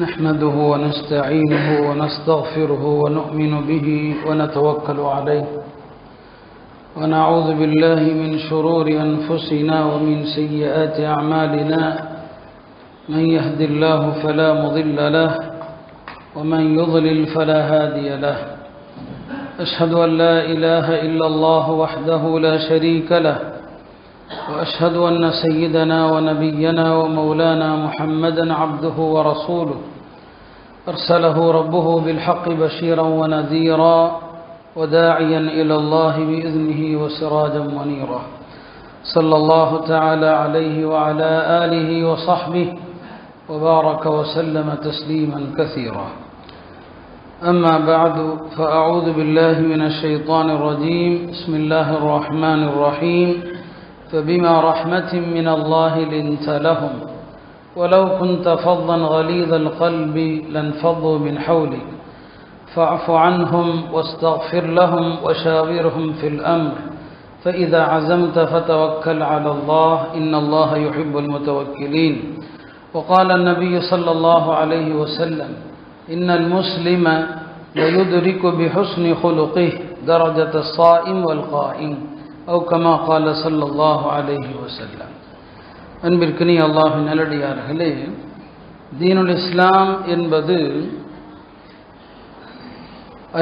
نحمده ونستعينه ونستغفره ونؤمن به ونتوكل عليه ونعوذ بالله من شرور أنفسنا ومن سيئات أعمالنا من يهد الله فلا مضل له ومن يضلل فلا هادي له أشهد أن لا إله إلا الله وحده لا شريك له وأشهد أن سيدنا ونبينا ومولانا محمدا عبده ورسوله أرسله ربه بالحق بشيرا ونذيرا وداعيا إلى الله بإذنه وسراجا منيرا صلى الله تعالى عليه وعلى آله وصحبه وبارك وسلم تسليما كثيرا أما بعد فأعوذ بالله من الشيطان الرجيم بسم الله الرحمن الرحيم فبما رحمة من الله لنت لهم ولو كنت فظا غليظ القلب لانفضوا من حولك فاعف عنهم واستغفر لهم وشاورهم في الأمر فإذا عزمت فتوكل على الله إن الله يحب المتوكلين وقال النبي صلى الله عليه وسلم إن المسلم ليدرك بحسن خلقه درجة الصائم والقائم أو كما قال صلى الله عليه وسلم. அன்பிற்கினிய அல்லாஹ்வின் நல்லடியார்களே, தீனுல் இஸ்லாம் என்பது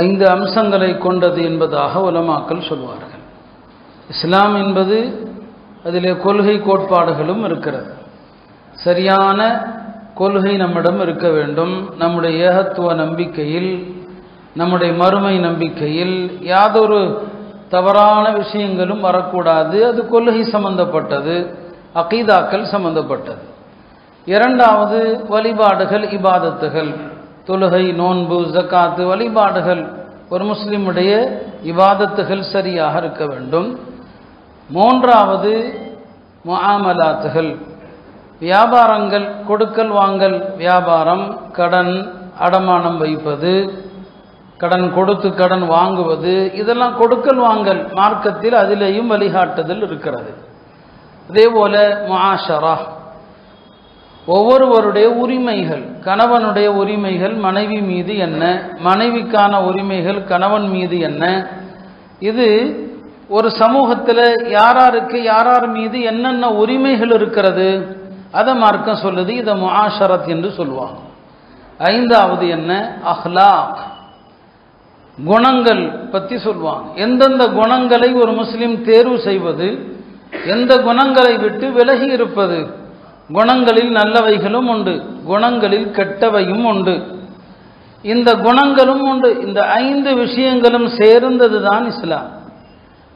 5 அம்சங்களை கொண்டது என்பதாக உலமாக்கள் சொல்வார்கள். இஸ்லாம் என்பது அதிலே கொள்கை கோட்பாடுகளும் இருக்கிறது. சரியான கொள்கை நம்மிடம் இருக்க வேண்டும். நம்முடைய ஏகத்துவ நம்பிக்கையில், நம்முடைய மறுமை நம்பிக்கையில் யாதொரு தவறான விஷயங்களும் வரக்கூடாது. அது கொள்கை சம்பந்தப்பட்டது, அகீதாக்கள் சம்பந்தப்பட்டது. இரண்டாவது வழிபாடுகள், இபாதத்துகள், தொழுகை, நோன்பு, ஜக்காத்து, வழிபாடுகள், ஒரு முஸ்லிமுடைய இபாதத்துகள் சரியாக இருக்க வேண்டும். மூன்றாவது முஆமலாத்துகள், வியாபாரங்கள், கொடுக்கல் வாங்கல் வியாபாரம், கடன், அடமானம் வைப்பது, கடன் கொடுத்து கடன் வாங்குவது, இதெல்லாம் கொடுக்கல் வாங்கல் மார்க்கத்தில் அதிலேயும் வழிகாட்டுதல் இருக்கிறது. அதே போல முஆஷரா, ஒவ்வொருவருடைய உரிமைகள், கணவனுடைய உரிமைகள் மனைவி மீது என்ன, மனைவிக்கான உரிமைகள் கணவன் மீது என்ன, இது ஒரு சமூகத்தில் யாராருக்கு யாரார் மீது என்னென்ன உரிமைகள் இருக்கிறது அதை மார்க்கம் சொல்லுது. இதை முஆஷரத் என்று சொல்லுவாங்க. ஐந்தாவது என்ன, அஹ்லாக், குணங்கள் பற்றி சொல்லுவாங்க. எந்தெந்த குணங்களை ஒரு முஸ்லிம் தேர்வு செய்வது, எந்த குணங்களை விட்டு விலகி இருப்பது. குணங்களில் நல்லவைகளும் உண்டு, குணங்களில் கெட்டவையும் உண்டு, இந்த குணங்களும் உண்டு. இந்த 5 விஷயங்களும் சேர்ந்தது தான் இஸ்லாம்.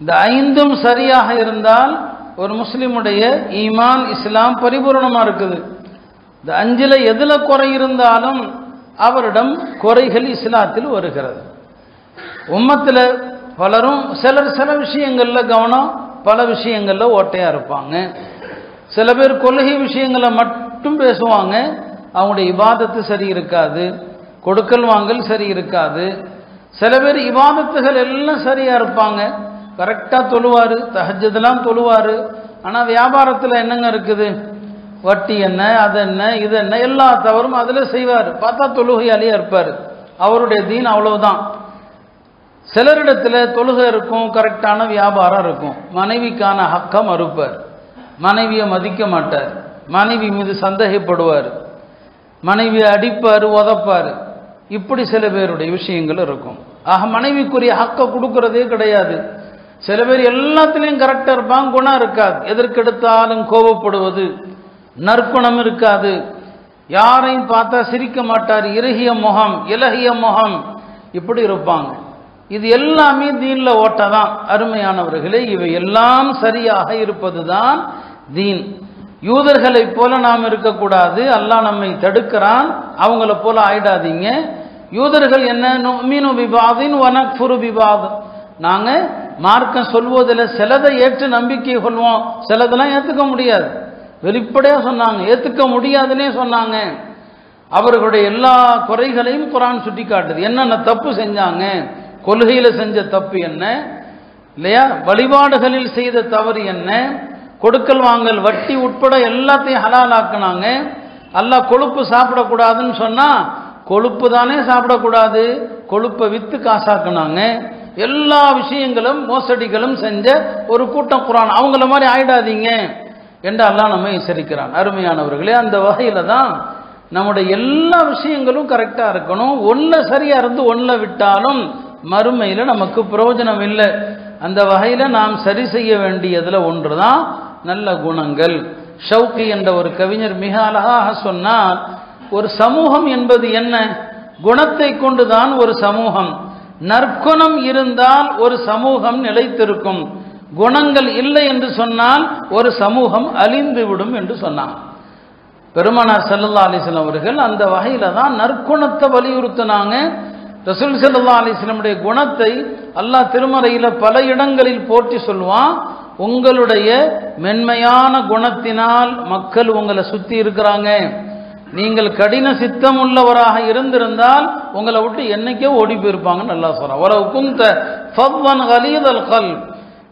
இந்த 5ம் சரியாக இருந்தால் ஒரு முஸ்லிமுடைய ஈமான், இஸ்லாம் பரிபூர்ணமாக இருக்குது. இந்த 5ல் எதில் குறை இருந்தாலும் அவரிடம் குறைகள் இஸ்லாத்தில் வருகிறது. உம்மத்தில் பலரும் சில விஷயங்களில் கவனம், பல விஷயங்களில் ஓட்டையாக இருப்பாங்க. சில பேர் கொள்கை விஷயங்களை மட்டும் பேசுவாங்க, அவங்களுடைய இபாதத்து சரி இருக்காது, கொடுக்கல் வாங்கல் சரி இருக்காது. சில பேர் இபாதத்துகள் எல்லாம் சரியாக இருப்பாங்க, கரெக்டாக தொழுவார், தஹஜ்ஜுதெல்லாம் தொழுவார். ஆனால் வியாபாரத்தில் என்னங்க இருக்குது, வட்டி என்ன, அது என்ன, இது என்ன, எல்லா தவறும் அதில் செய்வார். பார்த்தா தொழுகையாலேயே இருப்பார், அவருடைய தீன் அவ்வளவுதான். சிலரிடத்தில் தொழுகை இருக்கும், கரெக்டான வியாபாரம் இருக்கும், மனைவிக்கான ஹக்கை மறுப்பார், மனைவியை மதிக்க மாட்டார், மனைவி மீது சந்தேகப்படுவார், மனைவியை அடிப்பார், உதப்பார். இப்படி சில பேருடைய விஷயங்கள் இருக்கும். ஆக மனைவிக்குரிய ஹக்கை கொடுக்கறதே கிடையாது. சில பேர் எல்லாத்துலேயும் கரெக்டாக இருப்பாங்க, குணம் இருக்காது, எதற்கெடுத்தாலும் கோபப்படுவது, நற்குணம் இருக்காது, யாரையும் பார்த்தா சிரிக்க மாட்டார், இறுகிய முகம், இலகிய முகம், இப்படி இருப்பாங்க. இது எல்லாமே தீன்ல ஓட்டதான். அருமையானவர்களே, இவை எல்லாம் சரியாக இருப்பது தான் தீன். யூதர்களை போல நாம் இருக்கக்கூடாது, அல்லாஹ் நம்மை தடுக்கிறான். அவங்கள போல ஆயிடாதீங்க. யூதர்கள் என்ன, நுமினு பிபாதின் வனக்ஃபுரு பிபாத், நாங்கள் மார்க்கம் சொல்வதில் சிலதை ஏற்று நம்பிக்கை கொள்வோம், சிலதெல்லாம் ஏற்றுக்க முடியாது. வெளிப்படையாக சொன்னாங்க, ஏற்றுக்க முடியாதுன்னே சொன்னாங்க. அவர்களுடைய எல்லா குறைகளையும் குர்ஆன் சுட்டி காட்டுது. என்னென்ன தப்பு செஞ்சாங்க, கொள்கையில் செஞ்ச தப்பு என்ன இல்லையா, வழிபாடுகளில் செய்த தவறு என்ன, கொடுக்கல் வாங்கல், வட்டி உட்பட எல்லாத்தையும் ஹலாலாக்குனாங்க. அல்லாஹ் கொழுப்பு சாப்பிடக்கூடாதுன்னு சொன்னா கொழுப்பு தானே சாப்பிடக்கூடாது, கொழுப்பை வித்து காசாக்குனாங்க. எல்லா விஷயங்களும் மோசடிகளும் செஞ்ச ஒரு கூட்டம் குர்ஆன். அவங்கள மாதிரி ஆயிடாதீங்க என்று அல்லாஹ் நம்மை எச்சரிக்கிறான். அருமையானவர்களே, அந்த வகையில தான் நம்முடைய எல்லா விஷயங்களும் கரெக்டா இருக்கணும். ஒன்ன சரியா இருந்து ஒன்ன விட்டாலும் மறுமையில நமக்கு பிரயோஜனம் இல்லை. அந்த வகையில நாம் சரி செய்ய வேண்டியதுல ஒன்றுதான் நல்ல குணங்கள். ஷவுகி என்ற ஒரு கவிஞர் மிக அழகாக சொன்னார், ஒரு சமூகம் என்பது என்ன? குணத்தை கொண்டுதான் ஒரு சமூகம். நற்குணம் இருந்தால் ஒரு சமூகம் நிலைத்திருக்கும், குணங்கள் இல்லை என்று சொன்னால் ஒரு சமூகம் அழிந்து விடும் என்று சொன்னார் பெருமானார் ஸல்லல்லாஹு அலைஹி வஸல்லம் அவர்கள். அந்த வகையில தான் நற்குணத்தை வலியுறுத்தினாங்க. ரசூல் ஸல்லல்லாஹு அலைஹி வஸல்லமுடைய குணத்தை அல்லாஹ் திருமறையில பல இடங்களில் போற்றி சொல்வான். உங்களுடைய மென்மையான குணத்தினால் மக்கள் உங்களை சுத்தி இருக்கிறாங்க. நீங்கள் கடின சித்தம் உள்ளவராக இருந்திருந்தால் உங்களை விட்டு என்னைக்கோ ஓடி போயிருப்பாங்கன்னு நல்லா சொல்றான். வலவ் குந்த ஃபவ்வன் கலீதல் கல்ப்,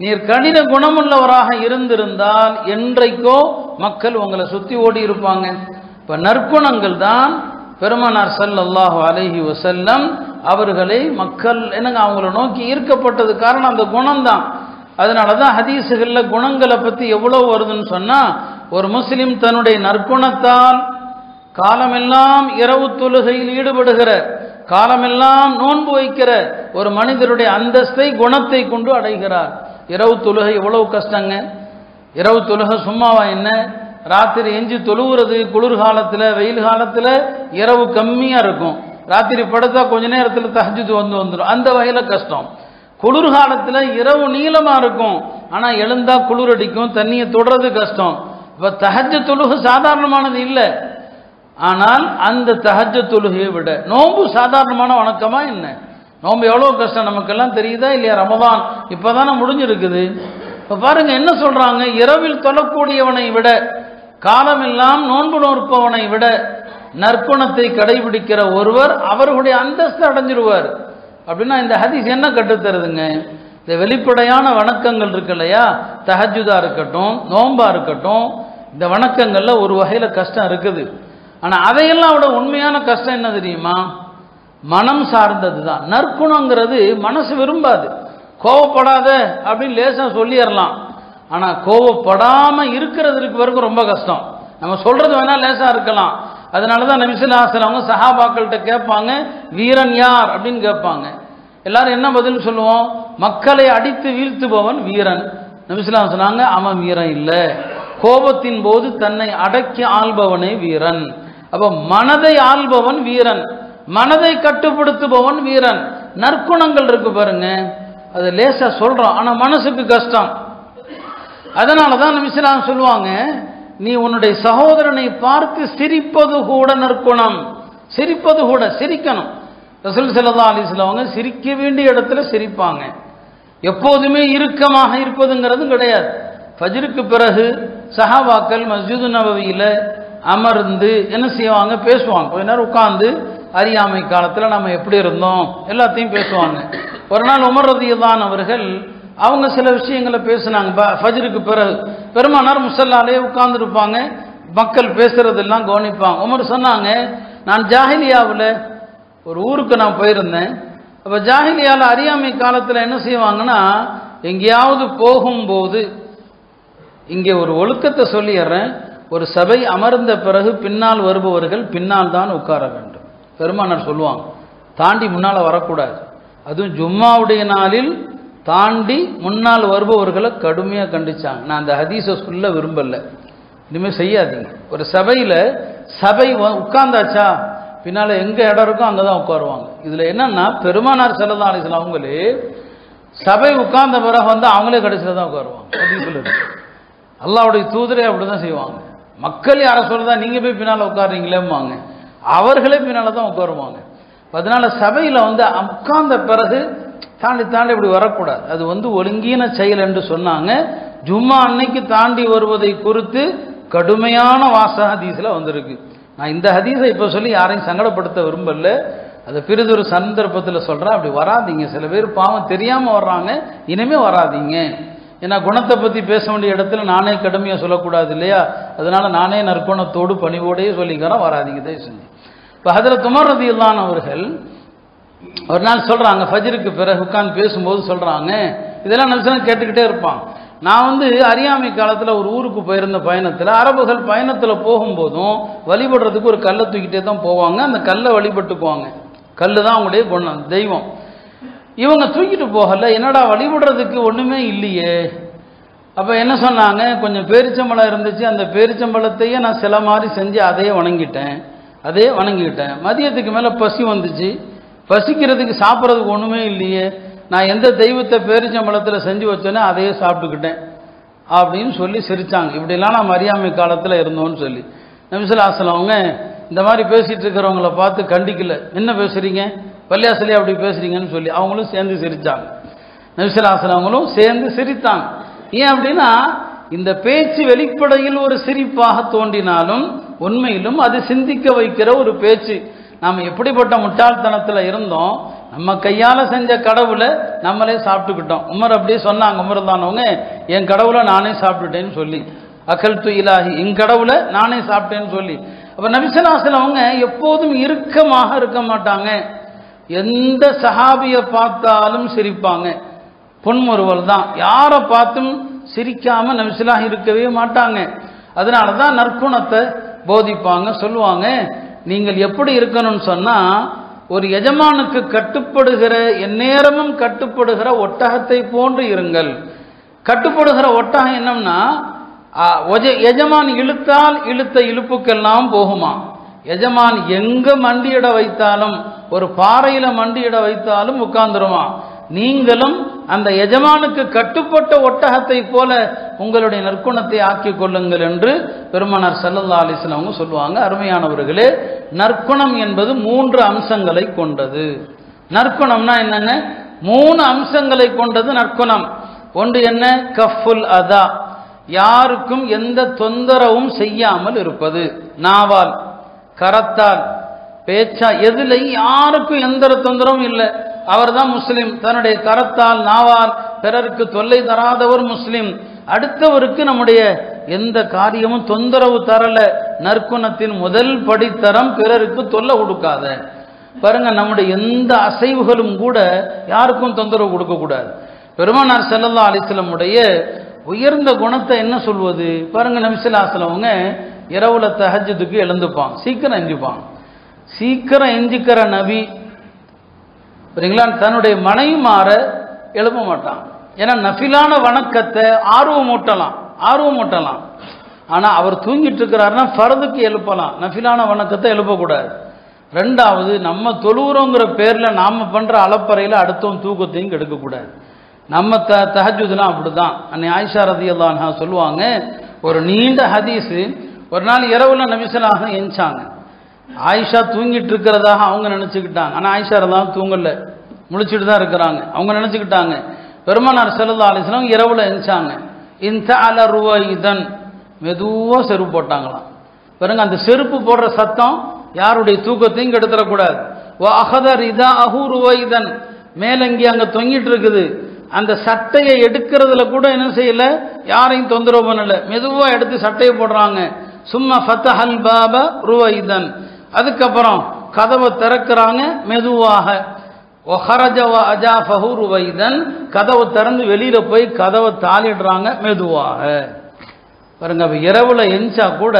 நீர் கடின குணமுள்ளவராக இருந்திருந்தால் என்றைக்கோ மக்கள் உங்களை சுத்தி ஓடி இருப்பாங்க. இப்ப நற்குணங்கள் தான் பெருமானார் ஸல்லல்லாஹு அலைஹி வஸல்லம் அவர்களை மக்கள் என்னங்க அவங்கள நோக்கி ஈர்க்கப்பட்டது காரணம் அந்த குணம்தான். அதனாலதான் ஹதீஸுகள்ல குணங்களை பத்தி எவ்வளவு வருதுன்னு சொன்னா, ஒரு முஸ்லிம் தன்னுடைய நற்குணத்தால் காலமெல்லாம் இரவு தொழுகையில் ஈடுபடுகிற, காலமெல்லாம் நோன்பு வைக்கிற ஒரு மனிதருடைய அந்தஸ்தை குணத்தை கொண்டு அடைகிறார். இரவு தொழுகை எவ்வளவு கஷ்டங்க. இரவு தொழுகை சும்மாவா என்ன? ராத்திரி எஞ்சி தொழுகிறது குளிர்காலத்தில், வெயில் காலத்தில் இரவு கம்மியாக இருக்கும். ராத்திரி படுத்தா கொஞ்ச நேரத்தில் தஹஜ்ஜுத் வந்துடும். அந்த வகையில் கஷ்டம். குளிர்காலத்தில் இரவு நீளமாக இருக்கும், ஆனால் எழுந்தா குளிர் அடிக்கும், தண்ணியை தொடுறது கஷ்டம். இப்போ தஹஜ்ஜுத் தொழுகை சாதாரணமானது இல்லை. ஆனால் அந்த தஹஜ்ஜுத் தொழுகையை விட நோன்பு சாதாரணமான வணக்கமா என்ன? நோன்பு எவ்வளோ கஷ்டம் நமக்கெல்லாம் தெரியுதா இல்லையா? ரமதான் இப்போதானே முடிஞ்சிருக்குது. இப்போ பாருங்க என்ன சொல்றாங்க, இரவில் தொழக்கூடியவனை விட, காலமெல்லாம் நோன்பு நோற்பவனை விட நற்குணத்தை கடைபிடிக்கிற ஒருவர் அவர்களுடைய அந்தஸ்து அடைஞ்சிருவார். அப்படின்னா இந்த ஹதீஸ் என்ன கற்றுத்தருதுங்க? இந்த வெளிப்படையான வணக்கங்கள் இருக்கு இல்லையா, தஹஜ்ஜுதா இருக்கட்டும், நோன்பா இருக்கட்டும், இந்த வணக்கங்கள்ல ஒரு வகையில கஷ்டம் இருக்குது. ஆனா அதையெல்லாம் விட உண்மையான கஷ்டம் என்ன தெரியுமா? மனம் சார்ந்தது தான். நற்குணங்கிறது மனசு விரும்பாது. கோவப்படாத அப்படின்னு லேசா சொல்லிடலாம், ஆனா கோவப்படாம இருக்கிறதுக்கு வரைக்கும் ரொம்ப கஷ்டம். நம்ம சொல்றது வேணா லேசா இருக்கலாம். அதனாலதான் நபி ஸல்லல்லாஹு அலைஹி வஸல்லம் அவங்க சஹாபாக்கள்கிட்ட கேட்பாங்க, வீரன் யார் அப்படின்னு கேட்பாங்க. எல்லாரும் என்ன பதில் சொல்லுவோம்? மக்களை அடித்து வீழ்த்துபவன் வீரன். நபி ஸல்லல்லாஹு அலைஹி வஸல்லம் சொன்னாங்க, அவன் வீரன் இல்லை, கோபத்தின் போது தன்னை அடக்கி ஆள்பவனே வீரன். அப்ப மனதை ஆள்பவன் வீரன், மனதை கட்டுப்படுத்துபவன் வீரன். நற்குணங்கள் இருக்கு பாருங்க, அது லேசா சொல்றோம், ஆனா மனசுக்கு கஷ்டம். அதனாலதான் நபி ஸல்லல்லாஹு அலைஹி வஸல்லம் சொல்லுவாங்க, நீ உன்னுடைய சகோதரனை பார்த்து சிரிப்பது கூட நற்குணம். சிரிப்பது கூட, சிரிக்கணும். ரசூல் ஸல்லல்லாஹு அலைஹி வஸல்லம் அவங்க சிரிக்க வேண்டிய இடத்துல சிரிப்பாங்க. எப்போதுமே இறுக்கமாக இருப்பதுங்கிறது கிடையாது. ஃபஜ்ருக்கு பிறகு சஹாபாக்கள் மஸ்ஜிது நபவியில அமர்ந்து என்ன செய்வாங்க? பேசுவாங்க. கொஞ்ச நேரம் உட்கார்ந்து அறியாமை காலத்தில் நம்ம எப்படி இருந்தோம் எல்லாத்தையும் பேசுவாங்க. ஒரு நாள் உமர் ரலியல்லாஹு அன்ஹு அவர்கள் அவங்க சில விஷயங்களை பேசினாங்க. ஃபஜ்ருக்கு பிறகு பெருமானார் முஸல்லாலே உட்கார்ந்துருப்பாங்க, மக்கள் பேசுறதெல்லாம் கவனிப்பாங்க. உமர் சொன்னாங்க, நான் ஜாஹிலியாவில் ஒரு ஊருக்கு நான் போயிருந்தேன். அப்போ ஜாஹிலியாவில் அறியாமை காலத்தில் என்ன செய்வாங்கன்னா, எங்கேயாவது போகும்போது, இங்கே ஒரு ஒழுக்கத்தை சொல்லிடுறேன், ஒரு சபை அமர்ந்த பிறகு பின்னால் வருபவர்கள் பின்னால் தான் உட்கார வேண்டும். பெருமானார் சொல்லுவாங்க, தாண்டி முன்னால் வரக்கூடாது. அதுவும் ஜும்மாவுடைய நாளில் தாண்டி முன்னால் வருபவர்களை கடுமையாக கண்டிச்சாங்க. நான் அந்த ஹதீஸை சொல்ல விரும்பலை, இனிமேல் செய்யாதீங்க. ஒரு சபையில் சபை உட்கார்ந்தாச்சா பின்னால் எங்கே இடம் இருக்கோ அங்கே தான் உட்காருவாங்க. இதில் என்னன்னா, பெருமானார் ஸல்லல்லாஹு அலைஹி வஸல்லம் அவங்களே சபை உட்கார்ந்த பிறகு வந்து அவங்களே கடைசியில் தான் உட்காருவாங்க. ஹதீஸில் இருக்கு. அல்லாஹ்வுடைய தூதரே அப்படி தான் செய்வாங்க. மக்கள் யாரை சொல்றதா, நீங்கள் போய் பின்னால் உட்காருறீங்களேம்பாங்க, அவர்களே பின்னால் தான் உட்காருவாங்க. அதனால சபையில் வந்து உட்கார்ந்த பிறகு தாண்டி தாண்டி இப்படி வரக்கூடாது. அது வந்து ஒழுங்கீன செயல் என்று சொன்னாங்க. ஜும்மா அன்னைக்கு தாண்டி வருவதை குறித்து கடுமையான வாச ஹதீஸில் வந்திருக்கு. நான் இந்த ஹதீஸை இப்போ சொல்லி யாரையும் சங்கடப்படுத்த விரும்பல, அதை பிறிதொரு சந்தர்ப்பத்தில் சொல்கிறேன். அப்படி வராதிங்க. சில பேர் பாவம் தெரியாமல் வர்றாங்க, இனிமேல் வராதிங்க. ஏன்னா குணத்தை பற்றி பேச வேண்டிய இடத்துல நானே கடுமையாக சொல்லக்கூடாது இல்லையா, அதனால நானே நற்குணத்தோடு பணிவோடையே சொல்லிக்கிறேன், வராதிங்க தயவு செஞ்சு. இப்போ ஹஜ்ரத் உமர் ரலியல்லாஹு அவர்கள் ஒரு நாள் சொல்கிறாங்க, ஃபஜ்ருக்கு பிறகு உட்கார்ந்து பேசும்போது சொல்கிறாங்க, இதெல்லாம் நிமிஷம் கேட்டுக்கிட்டே இருப்பான். நான் அறியாமை காலத்தில் ஒரு ஊருக்கு போயிருந்த பயணத்தில், அரபுகள் பயணத்தில் போகும்போதும் வழிபடுறதுக்கு ஒரு கல்லை தூக்கிட்டே தான் போவாங்க, அந்த கல்லை வழிபட்டுக்குவாங்க. கல் தான் அவங்களுடைய குணம், தெய்வம். இவங்க தூக்கிட்டு போகல, என்னடா வழிபடுறதுக்கு ஒன்றுமே இல்லையே. அப்போ என்ன சொன்னாங்க, கொஞ்சம் பேரிச்சம்பழம் இருந்துச்சு, அந்த பேரிச்சம்பழத்தையே நான் சில மாதிரி செஞ்சு அதையே வணங்கிக்கிட்டேன். மதியத்துக்கு மேலே பசி வந்துச்சு, பசிக்கிறதுக்கு சாப்பிட்றதுக்கு ஒன்றுமே இல்லையே, நான் எந்த தெய்வத்தை பேரிச்சம்பழத்தில் செஞ்சு வச்சேனோ அதையே சாப்பிட்டுக்கிட்டேன் அப்படின்னு சொல்லி சிரித்தாங்க. இப்படிலாம் நான் அறியாமை காலத்தில் இருந்தோன்னு சொல்லி. நபி ஸல்லல்லாஹு அலைஹி வஸல்லம் அவங்க இந்த மாதிரி பேசிகிட்டு இருக்கிறவங்கள பார்த்து கண்டிக்கல, என்ன பேசுகிறீங்க, பள்ளியாசலே அப்படி பேசுகிறீங்கன்னு சொல்லி அவங்களும் சேர்ந்து சிரித்தாங்க. நபி ஸல்லல்லாஹு அலைஹி வஸல்லம் அவங்களும் சேர்ந்து சிரித்தாங்க. ஏன் அப்படின்னா, இந்த பேச்சு வெளிப்படையில் ஒரு சிரிப்பாக தோன்றினாலும் உண்மையிலும் அது சிந்திக்க வைக்கிற ஒரு பேச்சு. நாம் எப்படிப்பட்ட முட்டாள்தனத்தில் இருந்தோம், நம்ம கையால் செஞ்ச கடவுளை நம்மளே சாப்பிட்டுக்கிட்டோம். உமர் அப்படியே சொன்னாங்க, உமர் தானவங்க, என் கடவுளை நானே சாப்பிட்டுட்டேன்னு சொல்லி, அகல்து இலாஹி, என் கடவுளை நானே சாப்பிட்டேன்னு சொல்லி. அப்போ நபி ஸல்லல்லாஹு அலைஹி வஸல்லம் அவங்க எப்போதும் இறுக்கமாக இருக்க மாட்டாங்க, எந்த சஹாபியை பார்த்தாலும் சிரிப்பாங்க, பொன்முறுவல் தான், யாரை பார்த்தும் சிரிக்காம நபி ஸல்லல்லாஹு இருக்கவே மாட்டாங்க. அதனால தான் நற்குணத்தை போதிப்பாங்க, சொல்லுவாங்க, நீங்கள் எப்படி இருக்கணும்னு சொன்னா, ஒரு எஜமானுக்கு கட்டுப்படுகிற, எந்நேரமும் கட்டுப்படுகிற ஒட்டகத்தை போன்று இருங்கள். கட்டுப்படுகிற ஒட்டகம் என்னம்னா, எஜமான் இழுத்தால் இழுத்த இழுப்புக்கெல்லாம் போகுமா, எஜமான் எங்க மண்டியிட வைத்தாலும், ஒரு பாறையில மண்டியிட வைத்தாலும் உட்கார்ந்துருமா. நீங்களும் அந்த எஜமானுக்கு கட்டுப்பட்ட ஒட்டகத்தை போல உங்களுடைய நற்குணத்தை ஆக்கிக் கொள்ளுங்கள் என்று பெருமானார் ஸல்லல்லாஹு அலைஹி வஸல்லம் அவங்க சொல்லுவாங்க. அருமையானவர்களே, நற்குணம் என்பது 3 அம்சங்களை கொண்டது. நற்குணம்னா என்னங்க, 3 அம்சங்களை கொண்டது நற்குணம். ஒன்று என்ன, கஃபுல் அதா, யாருக்கும் எந்த தொந்தரவும் செய்யாமல் இருப்பது, நாவால், கரத்தால், பேச்சா, எதுல யாருக்கும் எந்த தொந்தரவும் இல்லை, அவர் தான் முஸ்லிம். தன்னுடைய கரத்தால், நாவால் பிறருக்கு தொல்லை தராதவர் முஸ்லிம். அடுத்தவருக்கு நம்முடைய எந்த காரியமும் தொந்தரவு தரல. நற்குணத்தின் முதல் படித்தரம் பிறருக்கு தொல்லை கொடுக்காத. பாருங்க, நம்முடைய எந்த அசைவுகளும் கூட யாருக்கும் தொந்தரவு கொடுக்கக்கூடாது. பெருமானார் ஸல்லல்லாஹு அலைஹி வஸல்லம் உடைய உயர்ந்த குணத்தை என்ன சொல்வது பாருங்க. நபி ஸல்லல்லாஹு அலைஹி வஸல்லம் அவங்க இரவுல தஹஜ்ஜுதுக்கு எழுந்துப்பாங்க, சீக்கிரம் எஞ்சிப்பாங்க. சீக்கிரம் எஞ்சிக்கிற நபி சரிங்களா, தன்னுடைய மனைவிமார எழுப்ப மாட்டான். ஏன்னா நஃபிலான வணக்கத்தை ஆர்வமூட்டலாம். ஆனா அவர் தூங்கிட்டு இருக்கிறாருன்னா ஃபர்துக்கு எழுப்பலாம், நஃபிலான வணக்கத்தை எழுப்பக்கூடாது. ரெண்டாவது, நம்ம தொழுகிறோங்கிற பேர்ல நாம பண்ற அலப்பறையில அடுத்தவன் தூக்கத்தையும் கெடுக்கக்கூடாது. நம்ம தஹஜ்ஜுத்லாம் அப்படிதான். அன்னை ஆயிஷா ரலியல்லாஹு அன்ஹா சொல்லுவாங்க, ஒரு நீண்ட ஹதீஸ், ஒரு நாள் இரவுல நபி ஸல்லல்லாஹு அலைஹி வஸல்லம் எஞ்சாங்க. ஆயிஷா தூங்கிட்டு இருக்கிறதாக அவங்க நினைச்சுக்கிட்டாங்க. ஆனா ஆயிஷா ரலியல்லாஹு தூங்கல, முழிச்சுட்டு தான் இருக்கிறாங்க. அவங்க நினைச்சுக்கிட்டாங்க. பெருமானார் ஸல்லல்லாஹு அலைஹி வஸல்லம் இரவுல எஞ்சாங்க. இன்தஅல ருவைதன், மெதுவா செருப்பு போட்டாங்களாம். பாருங்க, அந்த செருப்பு போடுற சத்தம் யாருடைய தூக்கத்தையும் கெடுத்துடக்கூடாது. வ அஹத ரிதாஹு ருவைதன், மேலங்கி அங்க தொங்கிட்டு இருக்குது, அந்த சட்டையை எடுக்கிறதுல கூட என்ன செய்யல, யாரையும் தொந்தரவு பண்ணல, மெதுவா எடுத்து சட்டையை போடுறாங்க. சும்மா ஃபதஹல் பாப ருவைதன், அதுக்கப்புறம் கதவை திறக்கிறாங்க மெதுவாக. ஒஹரஜ வ அஜாஃபஹு ருவைதன், கதவை திறந்து வெளியில போய் கதவை தாளிடுறாங்க மெதுவாக. பாருங்க, இரவுல எஞ்சா கூட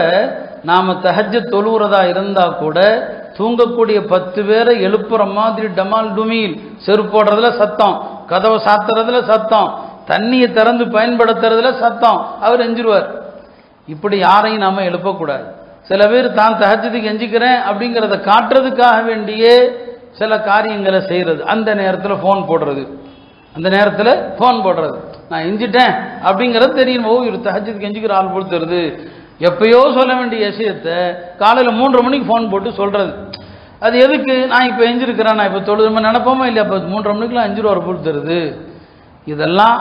நாம தஹஜ்ஜுத் தொழுகிறதா இருந்தா கூட தூங்கக்கூடிய 10 பேரை எழுப்புற மாதிரி டமால் டுமீல், செருப்பு போடுறதுல சத்தம், கதவை சாத்துறதுல சத்தம், தண்ணியை திறந்து பயன்படுத்துறதுல சத்தம், அவர் எஞ்சிருவார். இப்படி யாரையும் நாம எழுப்பக்கூடாது. சில பேர் தான் தஹஜ்ஜுதுக்கு எஞ்சிக்கிறேன் அப்படிங்கிறத காட்டுறதுக்காக வேண்டியே சில காரியங்களை செய்யறது. அந்த நேரத்தில் ஃபோன் போடுறது, நான் எஞ்சிட்டேன் அப்படிங்கிறது தெரியும். இவர் தஹஜ்ஜுதுக்கு எஞ்சிக்கிற ஆள் போல் தருது. எப்பயோ சொல்ல வேண்டிய விஷயத்தை காலையில் 3:30 மணிக்கு ஃபோன் போட்டு சொல்றது. அது எதுக்கு, நான் இப்போ எஞ்சிருக்கிறேன், நான் இப்போ தொழுது நினைப்போமா இல்லையா, இப்போ 3:30 மணிக்கெலாம் எஞ்சிருவார் போல் தருது. இதெல்லாம்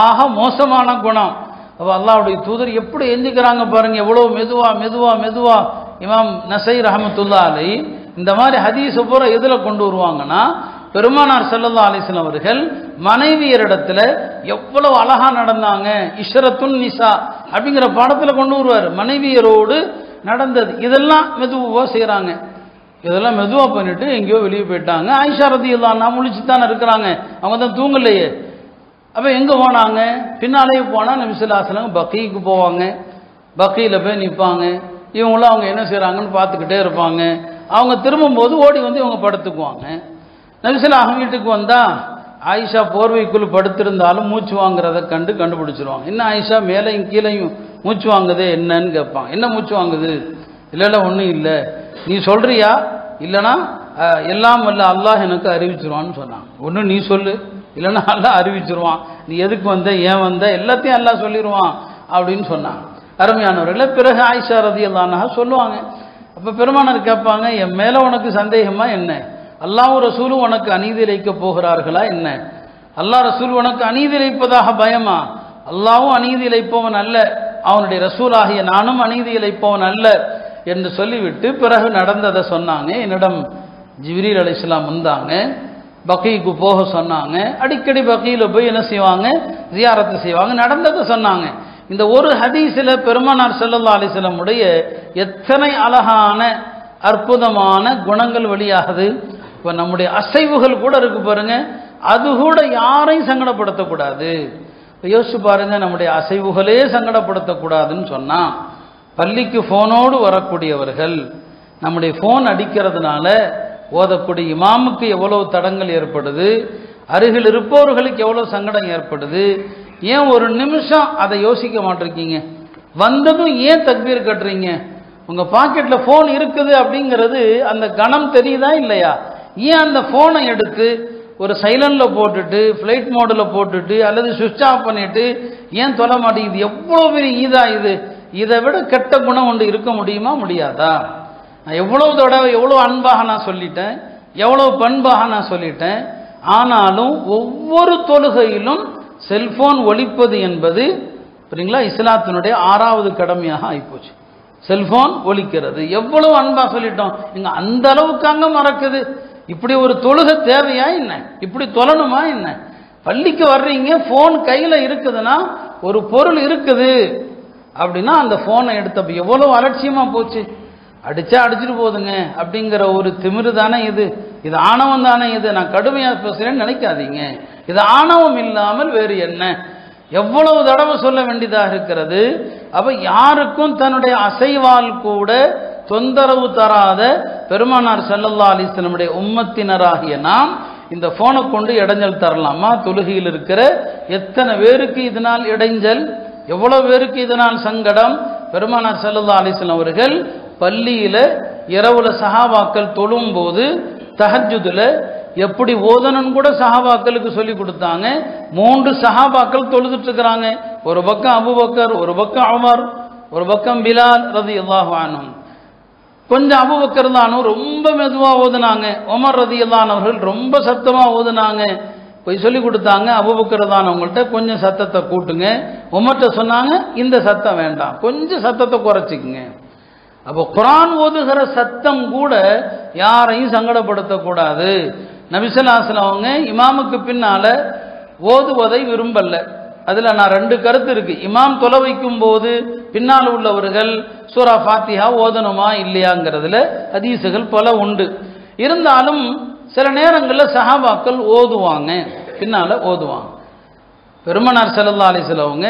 ஆக மோசமான குணம். அப்போ அல்லாஹ்வுடைய தூதர் எப்படி எஞ்சிக்கிறாங்க பாருங்க, எவ்வளோ மெதுவா. இமாம் நஸை ரஹ்மத்துல்லாஹி அலைஹி இந்த மாதிரி ஹதீஸை பூரா எதில் கொண்டு வருவாங்கன்னா, பெருமானார் ஸல்லல்லாஹு அலைஹி வஸல்லம் அவர்கள் மனைவியரிடத்துல எவ்வளவு அழகா நடந்தாங்க. இஷ்ரத்துன் நிசா அப்படிங்கிற பாடத்துல கொண்டு வருவார். மனைவியரோடு நடந்தது இதெல்லாம் மெதுவா செய்யறாங்க. இதெல்லாம் மெதுவா பண்ணிட்டு எங்கேயோ வெளியே போயிட்டாங்க. ஆயிஷா ரலியல்லாஹு அன்ஹா முழிச்சுதானே இருக்கிறாங்க, அவங்க தான் தூங்கலையே. அப்ப எங்க போனாங்க? பின்னாலேயே போனா நபி ஸல்லல்லாஹு அலைஹி வஸல்லம் பக்கீக்கு போவாங்க. பக்கீல போய் நிற்பாங்க. இவங்களும் அவங்க என்ன செய்யறாங்கன்னு பார்த்துக்கிட்டே இருப்பாங்க. அவங்க திரும்பும்போது ஓடி வந்து இவங்க படுத்துக்குவாங்க. நபி ஸல்லல்லாஹு அலைஹி வஸல்லம் வீட்டுக்கு வந்தா ஆயிஷா போர்வைக்குள் படுத்திருந்தாலும் மூச்சு வாங்குறத கண்டுபிடிச்சிருவாங்க. என்ன ஆயிஷா மேலையும் கீழையும் மூச்சு வாங்குதே என்னன்னு கேட்பாங்க. என்ன மூச்சு வாங்குது? இல்லைல்ல ஒன்றும் இல்லை, நீ சொல்றியா? இல்லைனா எல்லாம் வல்ல அல்லாஹ் எனக்கு அறிவிச்சிருவான்னு சொன்னாங்க. ஒன்று நீ சொல்லு, இல்லைன்னா அல்லாஹ் அறிவிச்சிருவான். நீ எதுக்கு வந்த, ஏன் வந்த, எல்லாத்தையும் அல்லாஹ் சொல்லிடுவான் அப்படின்னு சொன்னாங்க. அருமையானவர்களே, பிறகு ஆயிஷா ரலியல்லாஹு அன்ஹா சொல்லுவாங்க. அப்போ பெருமானார் கேட்பாங்க, என் மேலே உனக்கு சந்தேகமா என்ன? அல்லாஹ்வும் ரசூலும் உனக்கு அநீதி இழைக்க போகிறார்களா என்ன? அல்லாஹ் ரசூல் உனக்கு அநீதி இழைப்பதாக பயமா? அல்லாஹ்வும் அநீதி இழைப்பவன் அல்ல, அவனுடைய ரசூலாகிய நானும் அநீதி இழைப்பவன் அல்ல என்று சொல்லிவிட்டு பிறகு நடந்ததை சொன்னாங்க. என்னிடம் ஜிப்ரீல் அலைஹிஸ்ஸலாம் வந்தாங்க, பக்கீக்கு போக சொன்னாங்க. அடிக்கடி பக்கீல போய் என்ன செய்வாங்க? ஜியாரத்து செய்வாங்க. நடந்ததை சொன்னாங்க. இந்த ஒரு ஹதீஸில் பெருமானார் ஸல்லல்லாஹு அலைஹி வஸல்லம் உடைய எத்தனை அழகான அற்புதமான குணங்கள் வெளியாகுது. இப்போ நம்முடைய அசைவுகள் கூட இருக்கு பாருங்க, அது கூட யாரையும் சங்கடப்படுத்தக்கூடாது. யோசிச்சு பாருங்க, நம்முடைய அசைவுகளே சங்கடப்படுத்தக்கூடாதுன்னு சொன்னா, பள்ளிக்கு ஃபோனோடு வரக்கூடியவர்கள் நம்முடைய ஃபோன் அடிக்கிறதுனால ஓதக்கூடிய இமாமுக்கு எவ்வளவு தடங்கள் ஏற்படுது, அருகில் இருப்பவர்களுக்கு எவ்வளவு சங்கடம் ஏற்படுது. ஏன் ஒரு நிமிஷம் அதை யோசிக்க மாட்டிருக்கீங்க? வந்ததும் ஏன் தக்பீர் கட்டுறீங்க? உங்க பாக்கெட்ல ஃபோன் இருக்குது அப்படிங்கிறது அந்த கணம் தெரியுதா இல்லையா? ஏன் அந்த ஃபோனை எடுத்து ஒரு சைலண்ட்ல போட்டுட்டு ஃப்ளைட் மோடில் போட்டுட்டு அல்லது சுவிட்ச் ஆஃப் பண்ணிட்டு ஏன் தொலை மாட்டேங்குது? எவ்வளோ பெரிய ஈதா இது! இதை விட கெட்ட குணம் ஒன்று இருக்க முடியுமா? முடியாதா? நான் எவ்வளவு தடவை எவ்வளோ அன்பாக நான் சொல்லிட்டேன், எவ்வளவு பண்பாக நான் சொல்லிட்டேன். ஆனாலும் ஒவ்வொரு தொழுகையிலும் செல்போன் ஒலிப்பது என்பது புரியுங்களா, இஸ்லாத்தினுடைய 6வது கடமையாக ஆகிப்போச்சு. செல்போன் ஒலிக்கிறது எவ்வளவு அன்பா சொல்லிட்டோம். இங்க அந்த அளவுக்கு அங்க மறக்குது. இப்படி ஒரு தொழுகை தேவையா என்ன? இப்படி தொழணுமா என்ன? பள்ளிக்கு வர்றீங்க, போன் கையில இருக்குதுன்னா, ஒரு பொருள் இருக்குது அப்படின்னா அந்த போனை எடுத்த எவ்வளவு அலட்சியமா போச்சு. அடிச்சா அடிச்சுட்டு போதுங்க அப்படிங்கிற ஒரு திமிரு தானே இது. இது ஆணவம் தானே இது. நான் கடுமையா பேசுறேன்னு நினைக்காதீங்க. இது ஆணவம் இல்லாமல் வேறு என்ன? எவ்வளவு தடவை சொல்ல வேண்டியதாக இருக்கிறது. அப்ப யாருக்கும் தன்னுடைய அசைவால் கூட தொந்தரவு தராத பெருமானார் ஸல்லல்லாஹு அலைஹி வஸல்லம் உம்மத்தினராகிய நாம் இந்த போனை கொண்டு இடைஞ்சல் தரலாமா? தொழுகையில் இருக்கிற எத்தனை பேருக்கு இதனால் இடைஞ்சல், எவ்வளவு பேருக்கு இதனால் சங்கடம். பெருமானார் ஸல்லல்லாஹு அலைஹி வஸல்லம் அவர்கள் பள்ளியில இரவுல சஹாபாக்கள் தொழும் போது தஹஜ்ஜுதுல எப்படி ஓதணும் கூட சஹாபாக்களுக்கு சொல்லி கொடுத்தாங்க. 3 சஹாபாக்கள் தொழுதுட்டு இருக்கிறாங்க. ஒரு பக்கம் அபூபக்கர், ஒரு பக்கம் உமர், ஒரு பக்கம் பிலால் ரலியல்லாஹு அன்ஹு. கொஞ்சம் அபூபக்கர் தான் ரொம்ப மெதுவா ஓதுனாங்க, உமர் ரலியல்லாஹு அன்ஹு அவர்கள் ரொம்ப சத்தமா ஓதுனாங்க. போய் சொல்லி கொடுத்தாங்க, அபூபக்கர் தான் அவங்கள்ட்ட கொஞ்சம் சத்தத்தை கூட்டுங்க. உமர்ட்ட சொன்னாங்க, இந்த சத்தம் வேண்டாம், கொஞ்சம் சத்தத்தை குறைச்சிக்குங்க. அப்போ குர்ஆன் ஓதுகிற சத்தம் கூட யாரையும் சங்கடப்படுத்தக்கூடாது. நபி ஸல்லல்லாஹு அலைஹி வஸல்லம் அவங்க இமாமுக்கு பின்னால ஓதுவதை விரும்பல. அதுல நான் 2 கருத்து இருக்கு. இமாம் தொலை வைக்கும் போது பின்னால் உள்ளவர்கள் சூரா ஃபாத்திஹா ஓதணுமா இல்லையாங்கிறதுல ஹதீசுகள் பல உண்டு. இருந்தாலும் சில நேரங்களில் சஹாபாக்கள் ஓதுவாங்க, பின்னால ஓதுவாங்க. பெருமானார் ஸல்லல்லாஹு அலைஹி வஸல்லம் அவங்க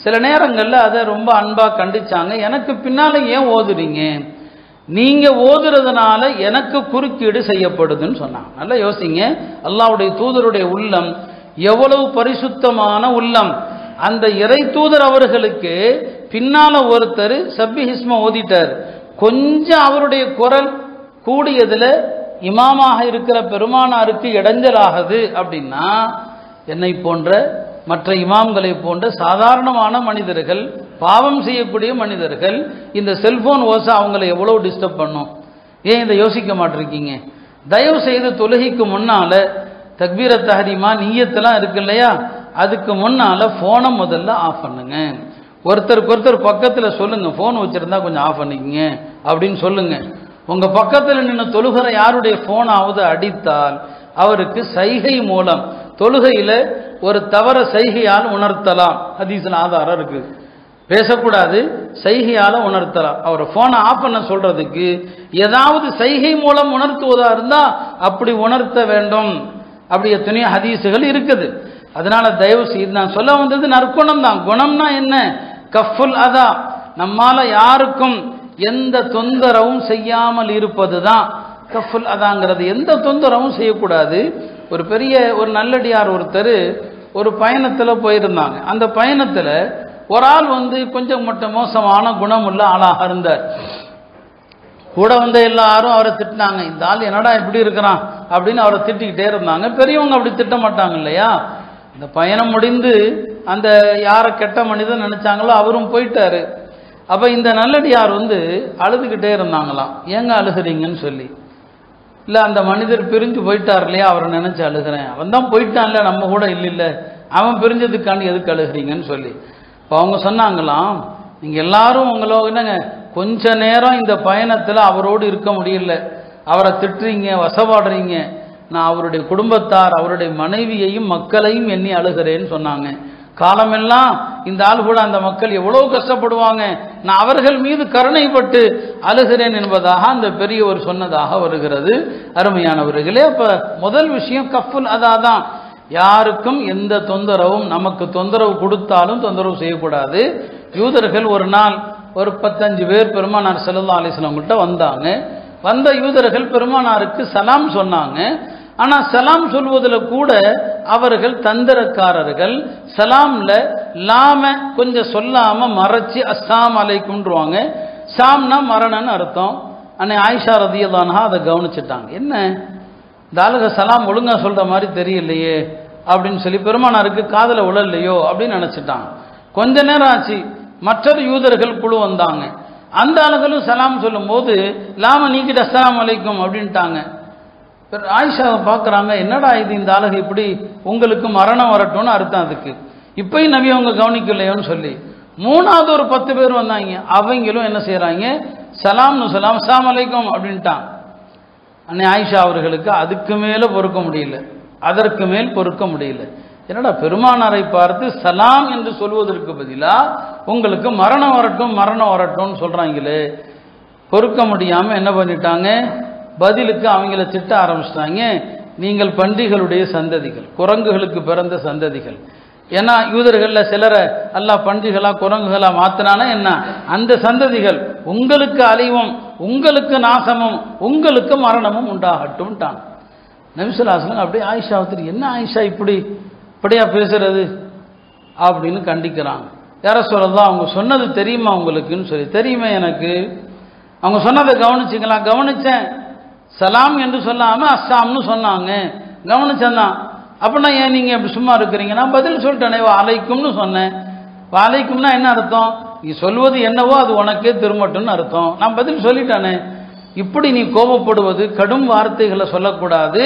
சில நேரங்களில் அதை ரொம்ப அன்பா கண்டிச்சாங்க. எனக்கு பின்னால ஏன் ஓதுறீங்க? நீங்க ஓதுறதுனால எனக்கு குறுக்கீடு செய்யப்படுதுன்னு சொன்னாங்க. நல்லா யோசிங்க, அல்லாஹ்வுடைய தூதருடைய உள்ளம் எவ்வளவு பரிசுத்தமான உள்ளம். அந்த இறை தூதர் அவர்களுக்கு பின்னால ஒருத்தர் சப்பிஹிஸ்ம ஓதிட்டார். கொஞ்சம் அவருடைய குரல் கூடியதுல இமாமாக இருக்கிற பெருமானாருக்கு இடைஞ்சலாகுது அப்படின்னா, என்னை போன்ற மற்ற இமாம்களை போன்ற சாதாரணமான மனிதர்கள், பாவம் செய்யக்கூடிய மனிதர்கள், இந்த செல்போன் ஓசை அவங்களை எவ்வளவு டிஸ்டர்ப் பண்ணும். ஏன் இதை யோசிக்க மாட்டிருக்கீங்க? தயவு செய்து தொழுகைக்கு முன்னால தக்பீர தஹரீமா நிய்யத்தெல்லாம் இருக்கு இல்லையா, அதுக்கு முன்னால போனை முதல்ல ஆஃப் பண்ணுங்க. ஒருத்தருக்கு ஒருத்தர் பக்கத்துல சொல்லுங்க, போன் வச்சிருந்தா கொஞ்சம் ஆஃப் பண்ணிக்கங்க அப்படின்னு சொல்லுங்க. உங்க பக்கத்தில் நின்று தொழுகிற யாருடைய போனாவது அடித்தால் அவருக்கு சைகை மூலம் தொழுகையில ஒரு தவற சைகையால் உணர்த்தலாம். ஹதீஸ்ல ஆதாரம் இருக்கு. பேசக்கூடாது, சைகையால உணர்த்தலாம். அவர் போனை ஆஃப் பண்ண சொல்றதுக்கு ஏதாவது சைகை மூலம் உணர்த்துவதா இருந்தா அப்படி உணர்த்த வேண்டும். அப்படி எத்தனையோ ஹதீசுகள் இருக்குது. அதனால தயவு செய்து நான் சொல்ல வந்தது நற்குணம் தான். குணம்னா என்ன? கஃபுல் அதா, நம்மால யாருக்கும் எந்த தொந்தரவும் செய்யாமல் இருப்பது தான் கஃபுல் அதாங்கிறது. எந்த தொந்தரவும் செய்யக்கூடாது. ஒரு பெரிய ஒரு நல்லடியார் ஒருத்தர் ஒரு பயணத்தில் போயிருந்தாங்க. அந்த பயணத்தில் ஒரு ஆள் கொஞ்சம் மட்டும் மோசமான குணமுள்ள ஆளாக இருந்தார். கூட எல்லாரும் அவரை திட்டினாங்க. இந்த ஆள் என்னடா இப்படி இருக்கிறான் அப்படின்னு அவரை திட்டிக்கிட்டே இருந்தாங்க. பெரியவங்க அப்படி திட்ட மாட்டாங்க இல்லையா? இந்த பயணம் முடிந்து அந்த யாரை கெட்ட மனிதன் நினைச்சாங்களோ அவரும் போயிட்டாரு. அப்ப இந்த நல்லடியார் அழுதுகிட்டே இருந்தாங்களாம். ஏங்க அழுகிறீங்கன்னு சொல்லி. இல்லை, அந்த மனிதர் பிரிஞ்சு போயிட்டார் இல்லையா, அவரை நினைச்சு அழுகிறேன். அவன் தான் போயிட்டான்ல, நம்ம கூட இல்லைல்ல, அவன் பிரிஞ்சதுக்காண்டி எதுக்கு அழுகிறீங்கன்னு சொல்லி. இப்போ அவங்க சொன்னாங்களாம், நீங்கள் எல்லாரும் என்னங்க கொஞ்ச நேரம் இந்த பயணத்தில் அவரோடு இருக்க முடியல, அவரை திட்டுறீங்க, வசப்பாடுறீங்க. நான் அவருடைய குடும்பத்தார், அவருடைய மனைவியையும் மக்களையும் எண்ணி அழுகிறேன்னு சொன்னாங்க. காலமெல்லாம் இந்த ஆள் கூட அந்த மக்கள் எவ்வளவு கஷ்டப்படுவாங்க, நான் அவர்கள் மீது கருணைப்பட்டு அழுகிறேன் என்பதாக அந்த பெரியவர் சொன்னதாக வருகிறது. அருமையானவர்களே, அப்ப முதல் விஷயம் கஃபுல் அதான். யாருக்கும் எந்த தொந்தரவும், நமக்கு தொந்தரவு கொடுத்தாலும் தொந்தரவு செய்யக்கூடாது. யூதர்கள் ஒரு நாள் ஒரு 15 பேர் பெருமானார் ஸல்லல்லாஹு அலைஹி வஸல்லம் கிட்ட வந்தாங்க. வந்த யூதர்கள் பெருமானாருக்கு சலாம் சொன்னாங்க. ஆனால் சலாம் சொல்வதில் கூட அவர்கள் தந்திரக்காரர்கள். சலாம்ல லாம கொஞ்சம் சொல்லாம மறைச்சி அஸ்ஸலாமு அலைக்கும்ன்றுவாங்க. சாம்னா மரணன்னு அர்த்தம். அன்னை ஆயிஷா ரலியல்லாஹு அன்ஹா அதை கவனிச்சுட்டாங்க. என்ன இந்த ஆளுக சலாம் ஒழுங்கா சொல்ற மாதிரி தெரியலையே அப்படின்னு சொல்லி பெருமானாருக்கு காதல உழல்லையோ அப்படின்னு நினைச்சிட்டாங்க. கொஞ்ச நேரம் ஆச்சு, மற்றொரு யூதர்கள் குழு வந்தாங்க. அந்த ஆளுகளும் சலாம் சொல்லும் போது லாம நீக்கிட்டு அஸ்ஸலாமு அலைக்கும் அப்படின்ட்டாங்க. ஆயிஷாவை பார்க்குறாங்க, என்னடா இது, இந்த ஆளுக இப்படி உங்களுக்கு மரணம் வரட்டும்னு அர்த்தம். அதுக்கு இப்பயும் நபி அவங்க கவனிக்கலையோன்னு சொல்லி மூணாவது ஒரு 10 பேர் வந்தாங்க. அவங்களும் என்ன செய்யறாங்க, சலாம்னு சொல்லாம அஸ்ஸலாமு அலைக்கும் அப்படின்ட்டான். அன்னை ஆயிஷா அவர்களுக்கு அதுக்கு மேல பொறுக்க முடியல, அதற்கு மேல் பொறுக்க முடியல. என்னடா பெருமானாரை பார்த்து சலாம் என்று சொல்வதற்கு பதிலா உங்களுக்கு மரணம் வரட்டும் மரணம் வரட்டும்னு சொல்றாங்களே. பொறுக்க முடியாம என்ன பண்ணிட்டாங்க, பதிலுக்கு அவங்கள திட்ட ஆரம்பிச்சிட்டாங்க. நீங்கள் பன்றிகளுடைய சந்ததிகள், குரங்குகளுக்கு பிறந்த சந்ததிகள். ஏன்னா யூதர்கள்ல சிலரை அல்லாஹ் பன்றிகளா குரங்குகளா மாத்தினானா என்ன, அந்த சந்ததிகள் உங்களுக்கு அழிவும் உங்களுக்கு நாசமும் உங்களுக்கு மரணமும் உண்டாகட்டும்ட்டான். நபி ஸல்லல்லாஹு அலைஹி வஸல்லம் அப்படியே ஆயிஷா என்ன ஆயிஷா இப்படியா பேசுறது அப்படின்னு கண்டிக்கிறாங்க. யார சொல்லலாம், அவங்க சொன்னது தெரியுமா உங்களுக்குன்னு சொல்லி. தெரியுமே எனக்கு, அவங்க சொன்னதை கவனிச்சிங்களா? கவனிச்சேன். சலாம் என்று சொல்லாம அஸ்ஸாம்னு சொன்னாங்க, கவனிச்சேன். அப்படின்னா ஏன் நீங்க அப்படி சும்மா இருக்கிறீங்க? நான் பதில் சொல்லிட்டேனே, அலைக்கும்னு சொன்னேன். அலைக்கும்னா என்ன அர்த்தம்? நீ சொல்வது என்னவோ அது உனக்கே திரும்பட்டும்னு அர்த்தம். நான் பதில் சொல்லிட்டானே. இப்படி நீ கோபப்படுவது, கடும் வார்த்தைகளை சொல்லக்கூடாது.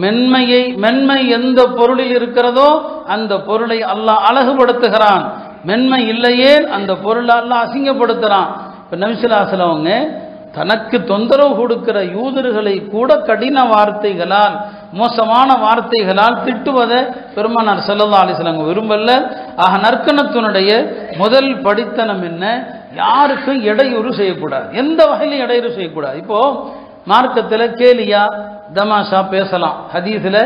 மென்மை எந்த பொருளில் இருக்கிறதோ அந்த பொருளை அல்லாஹ் அழகுபடுத்துகிறான். மென்மை இல்லையே அந்த பொருளை அல்லாஹ் அசிங்கப்படுத்துறான். இப்ப நபி ஸல்லல்லாஹு அலைஹி வஸல்லம் தனக்கு தொந்தரவு கொடுக்கிற யூதர்களை கூட கடின வார்த்தைகளால், மோசமான வார்த்தைகளால் திட்டுவதை பெருமானார் ஸல்லல்லாஹு அலைஹி வஸல்லம் விரும்பல. ஆக நற்கணத்தினுடைய முதல் படித்தனம் என்ன, யாருக்கும் இடையூறு செய்யக்கூடாது, எந்த வகையிலும் இடையூறு செய்யக்கூடாது. இப்போ மார்க்கத்தில் கேலியா தமாஷா பேசலாம். ஹதீஸில்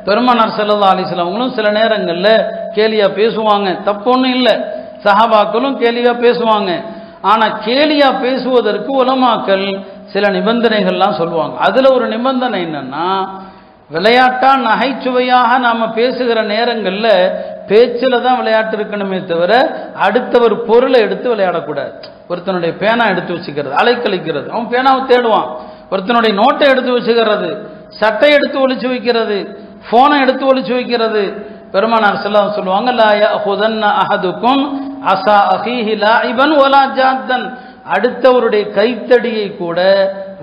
பெருமானார் ஸல்லல்லாஹு அலைஹி வஸல்லம் சில நேரங்களில் கேலியா பேசுவாங்க, தப்பு ஒன்றும் இல்லை. சஹாபாக்களும் கேலியா பேசுவாங்க. ஆனால் கேலியா பேசுவதற்கு உலமாக்கள் சில நிபந்தனைகள்லாம் சொல்லுவாங்க. அதில் ஒரு நிபந்தனை என்னன்னா, விளையாட்டா நகைச்சுவையாக நாம் பேசுகிற நேரங்களில் பேச்சில் தான் விளையாட்டு இருக்கணுமே தவிர அடுத்தவர் பொருளை எடுத்து விளையாடக்கூடாது. ஒருத்தனுடைய பேனா எடுத்து வச்சுக்கிறது, அலைக்கழிக்கிறது, அவன் பேனாவை தேடுவான். ஒருத்தனுடைய நோட்டை எடுத்து வச்சுக்கிறது, சட்டை எடுத்து ஒளிச்சு வைக்கிறது, போனை எடுத்து ஒளிச்சு வைக்கிறது. பெருமானார் ஸல்லல்லாஹு அலைஹி வஸல்லம் சொல்லுவாங்க, லா யஅஹுதன்ன அஹதுக்கும் அஸா அஹீஹி லாஇபன் வலா ஜாத்தன். அடுத்தவருடைய கைத்தடியை கூட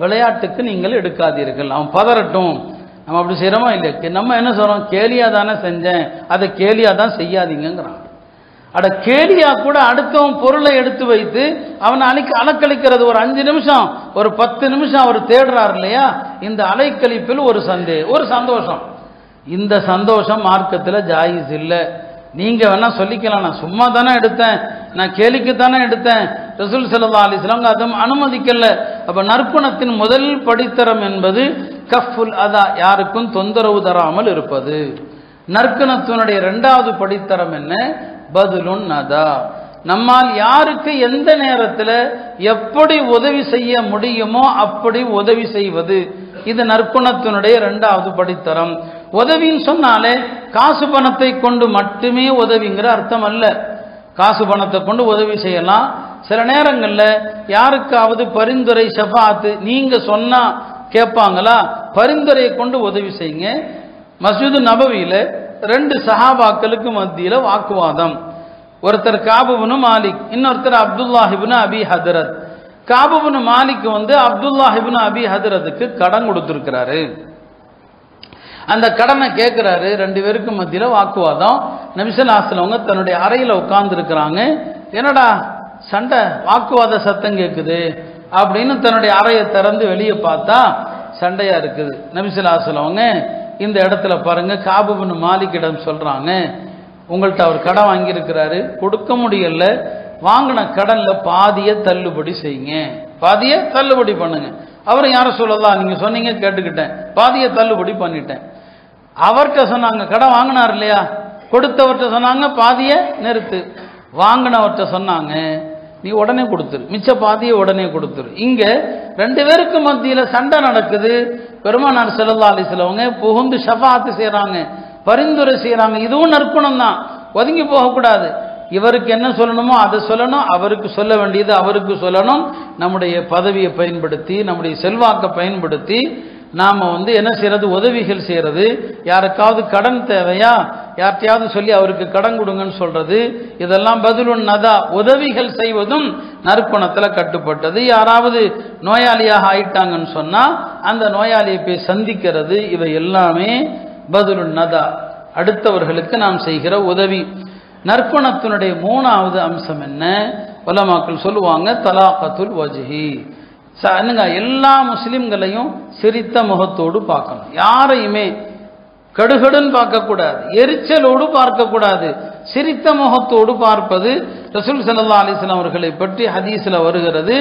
விளையாட்டுக்கு நீங்கள் எடுக்காதீர்கள், அவன் பதறட்டும். நம்ம அப்படி செய்யறோமா இல்லை? நம்ம என்ன சொல்றோம், கேலியா தானே செஞ்சேன், அதை கேலியா தான் செய்யாதீங்கிறான். அட கேலியா கூட அடுத்தவன் பொருளை எடுத்து வைத்து அவனை அலக்களிக்கிறது. ஒரு 5 நிமிஷம் ஒரு 10 நிமிஷம் அவர் தேடுறாரு இல்லையா, இந்த அலைக்கழிப்பில் ஒரு சந்தோஷம். இந்த சந்தோஷம் மார்க்கத்தில் ஜாயிஸ் இல்லை. நீங்க வேணா சொல்லிக்கலாம், நான் சும்மா தானே எடுத்தேன், நான் கேலிக்கு தானே எடுத்தேன், ரசூல் ஸல்லல்லாஹு அலைஹி வஸல்லம் அதை அனுமதிக்கல. அப்ப நற்குணத்தின் முதல் படித்தரம் என்பது கஃபுல் அதா, யாருக்கும் தொந்தரவு தராமல் இருப்பது. நற்குணத்தினுடைய இரண்டாவது படித்தரம் என்ன? பதுலுன் அதா, நம்மால் யாருக்கு எந்த நேரத்தில் எப்படி உதவி செய்ய முடியுமோ அப்படி உதவி செய்வது. இது நற்குணத்தினுடைய இரண்டாவது படித்தரம். உதவின்னு சொன்னாலே காசு பணத்தை கொண்டு மட்டுமே உதவிங்கிற அர்த்தம் அல்ல. காசு பணத்தை கொண்டு உதவி செய்யலாம். சில நேரங்களில் யாருக்காவது பரிந்துரை ஷஃபாத்து நீங்க சொன்னா கேட்பாங்களா, பரிந்துரையை கொண்டு உதவி செய்யுங்க. மஸ்ஜிது நபவியில 2 சஹாபாக்களுக்கு மத்தியில வாக்குவாதம். ஒருத்தர் காபு இப்னு மாலிக், இன்னொருத்தர் அப்துல்லாஹ் இப்னு அபி ஹதரத். காபு இப்னு மாலிக் அப்துல்லாஹ் இப்னு அபி ஹதரத்துக்கு கடன் கொடுத்திருக்கிறாரு. அந்த கடனை கேட்கிறாரு. 2 பேருக்கு மத்தியில வாக்குவாதம். நபி ஸல்லல்லாஹு அலைஹி வஸல்லம் தன்னுடைய அறையில உட்கார்ந்து இருக்கிறாங்க. என்னடா சண்டை, வாக்குவாத சத்தம் கேட்குது அப்படின்னு தன்னுடைய அறையை திறந்து வெளியே பார்த்தா சண்டையா இருக்குது. நபி ஸல்லல்லாஹு அலைஹி வஸல்லம் இந்த இடத்துல பாருங்க, காபு இப்னு மாலிக்கிடம் சொல்றாங்க, உங்கள்கிட்ட அவர் கடன் வாங்கியிருக்கிறாரு, கொடுக்க முடியல, வாங்கின கடன்ல பாதியை தள்ளுபடி செய்யுங்க, பாதியை தள்ளுபடி பண்ணுங்க. அவர் யார சொல்லலாம், நீங்க சொன்னீங்க கேட்டுக்கிட்டேன், பாதியை தள்ளுபடி பண்ணிட்டேன். அவர்கிட்ட சொன்னாங்க, கடன் வாங்கினார் இல்லையா, கொடுத்தவர்கிட்ட சொன்னாங்க பாதியை நிறுத்து. வாங்கினவர்கிட்ட சொன்னாங்க நீ உடனே கொடுத்துரு, மிச்ச பாதியை உடனே கொடுத்துரு. இங்க 2 பேருக்கு மத்தியில சண்டை நடக்குது. பெருமானார் ஸல்லல்லாஹு அலைஹி வஸல்லம் புகுந்து ஷஃபாஅத் செய்றாங்க, பரிந்துரை செய்யறாங்க. இதுவும் நற்குணம் தான், ஒதுங்கி போகக்கூடாது. இவருக்கு என்ன சொல்லணுமோ அதை சொல்லணும், அவருக்கு சொல்ல வேண்டியது அவருக்கு சொல்லணும். நம்முடைய பதவியை பயன்படுத்தி, நம்முடைய செல்வாக்கை பயன்படுத்தி நாம என்ன செய்யறது, உதவிகள் செய்யறது. யாருக்காவது கடன் தேவையா, யார்ட்டையாவது சொல்லி அவருக்கு கடன் கொடுங்கன்னு சொல்றது, இதெல்லாம் பதுலுன் நதா, உதவிகள் செய்வதும் நற்குணத்தில் கட்டுப்பட்டது. யாராவது நோயாளியாக ஆயிட்டாங்கன்னு சொன்னா அந்த நோயாளியை போய் சந்திக்கிறது, இவை எல்லாமே பதுலுன் நதா, அடுத்தவர்களுக்கு நாம் செய்கிற உதவி. நற்குணத்தினுடைய 3வது அம்சம் என்ன? உலமாக்கள் சொல்லுவாங்க தலாகத்துல் வஜ்ஹி. எல்லா முஸ்லிம்களையும் சிரித்த முகத்தோடு பார்க்கணும், யாரையுமே கடுகடுன்னு பார்க்கக்கூடாது, எரிச்சலோடு பார்க்கக்கூடாது, சிரித்த முகத்தோடு பார்ப்பது. ரசூல் ஸல்லல்லாஹு அலைஹி வஸல்லம் அவர்களை பற்றி ஹதீஸ்ல வருகிறது,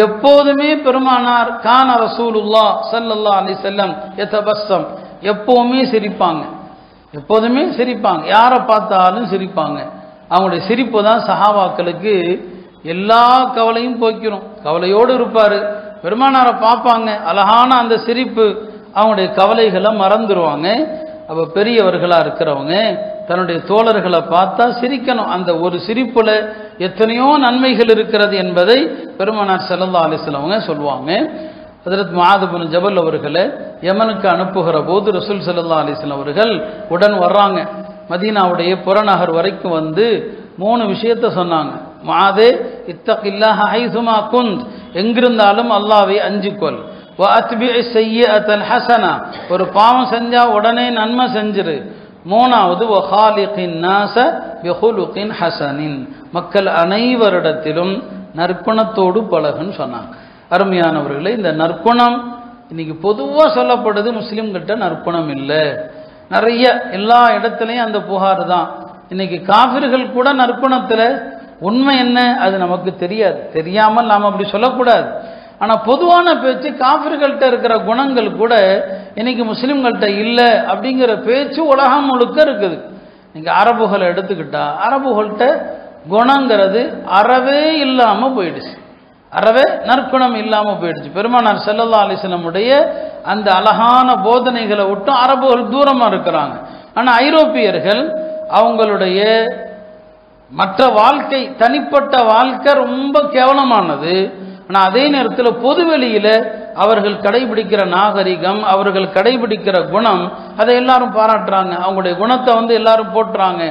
எப்போதுமே பெருமானார் கான ரசூலுல்லாஹ் ஸல்லல்லாஹு அலைஹி வஸல்லம் யதபஸ்ஸம், எப்பவுமே சிரிப்பாங்க, எப்போதுமே சிரிப்பாங்க, யாரை பார்த்தாலும் சிரிப்பாங்க. அவங்களுடைய சிரிப்பு தான் சஹாபாக்களுக்கு எல்லா கவலையும் போக்கிரும். கவலையோடு இருப்பாரு, பெருமானாரை பார்ப்பாங்க, அழகான அந்த சிரிப்பு அவங்களுடைய கவலைகளை மறந்துடுவாங்க. அப்ப பெரியவர்களா இருக்கிறவங்க தன்னுடைய தோழர்களை பார்த்தா சிரிக்கணும். அந்த ஒரு சிரிப்புல எத்தனையோ நன்மைகள் இருக்கிறது என்பதை பெருமானார் ஸல்லல்லாஹு அலைஹி வஸல்லம் சொல்லுவாங்க. ஹஜ்ரத் முஆத் இப்னு ஜபல் அவர்களை யமனுக்கு அனுப்புகிற போது ரசூல் ஸல்லல்லாஹு அலைஹி வஸல்லம் அவர்கள் உடன் வர்றாங்க. மதீனாவுடைய புறநகர் வரைக்கும் 3 விஷயத்தை சொன்னாங்க. முஆதே இத்தகில்லாஹ ஹைசுமா குந்த், எங்கிருந்தாலும் அல்லாஹ்வை அஞ்சிக்கொள். வ அத்பிஇ ஸய்யிஅத்தல் ஹஸனா, ஒரு பாவம் செஞ்சா உடனே நன்மை செஞ்சிரு. 3வது வ ஹாலிகின் நாஸ பிஹுலுகின் ஹஸனின், மக்கள் அனைவரிடத்திலும் நற்குணத்தோடு பழகுன்னு சொன்னாங்க. அருமையானவர்களே, இந்த நற்குணம் இன்னைக்கு பொதுவாக சொல்லப்படுது, முஸ்லிம்கிட்ட நற்குணம் இல்லை. நிறைய எல்லா இடத்துலையும் அந்த புகார் தான். இன்னைக்கு காஃபிர்கள் கூட நற்குணத்தில் உண்மை என்ன அது நமக்கு தெரியாது, தெரியாமல் நாம் அப்படி சொல்லக்கூடாது. ஆனால் பொதுவான பேச்சு காஃபிர்கள்ட்ட இருக்கிற குணங்கள் கூட இன்னைக்கு முஸ்லிம்கள்ட்ட இல்லை அப்படிங்கிற பேச்சு உலகம் முழுக்க இருக்குது. நீங்கள் அரபுகளை எடுத்துக்கிட்டா அரபுகள்கிட்ட குணங்கிறது அறவே இல்லாமல் போயிடுச்சு, அறவே நற்குணம் இல்லாமல் போயிடுச்சு. பெருமானார் ஸல்லல்லாஹு அலைஹி வஸல்லம் அந்த அழகான போதனைகளை விட்டு அரபுகள் தூரமாக இருக்கிறாங்க. ஆனால் ஐரோப்பியர்கள் அவங்களுடைய மற்ற வாழ்க்கை, தனிப்பட்ட வாழ்க்கை ரொம்ப கேவலமானது. ஆனால் அதே நேரத்தில் பொதுவெளியில் அவர்கள் கடைபிடிக்கிற நாகரிகம், அவர்கள் கடைபிடிக்கிற குணம், அதை எல்லாரும் பாராட்டுறாங்க. அவங்களுடைய குணத்தை எல்லாரும் போட்டுறாங்க.